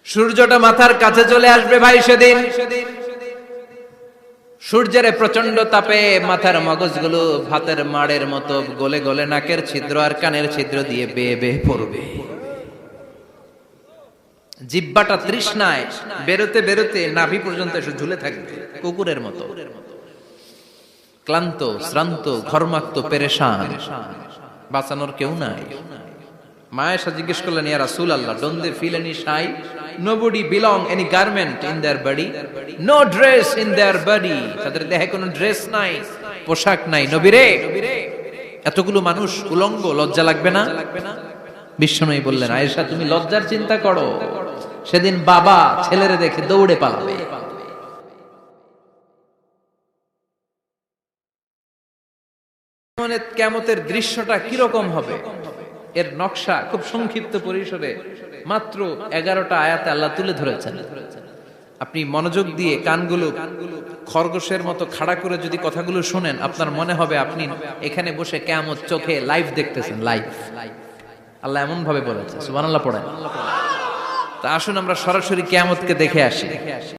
সূর্যটা মাথার কাছে চলে আসবে ভাই সেদিন। সূর্যের প্রচন্ড তাপে মাথার মগজগুলো ভাতের মাড়ের মতো গলে গলে নাকের ছিদ্র আর কানের ছিদ্র দিয়ে বেয়ে বেয়ে পড়বে। জিহ্বাটা তৃষ্ণায় বেরোতে বেরোতে নাভি পর্যন্ত এসে ঝুলে থাকবে কুকুরের মতো, ক্লান্ত শ্রান্ত ঘর্মাক্ত পেরেশান, বাঁচানোর কেউ নাই। মায়েশা জিজ্ঞেস করলেন, ইয়া রাসূলুল্লাহ, don't they feel any shy? Nobody belong any garment in their body, no dress in their body. তাদের দেহে কোনো ড্রেস নাই, পোশাক নাই। নবীরে, এতগুলো মানুষ উলঙ্গ, লজ্জা লাগবে না? বিশ্বনবী বললেন, আয়েশা তুমি লজ্জার চিন্তা করো, সেদিন বাবা ছেলেরে দেখে দৌড়ে পালাবে। কিয়ামতের দৃশ্যটা কিরকম হবে এর নকশা খুব সংক্ষিপ্ত পরিসরে মাত্র 11টা আয়াতে আল্লাহ তুলে ধরেছেন। আপনি মনোযোগ দিয়ে কানগুলো খরগোশের মতো খাড়া করে যদি কথাগুলো শুনেন, আপনার মনে হবে আপনি এখানে বসে কিয়ামত চোখে লাইভ দেখতেছেন। লাইভ আল্লাহ এমন ভাবে বলেছে, সুবহানাল্লাহ পড়েন। তা আসুন আমরা সরাসরি কিয়ামতকে দেখে আসি।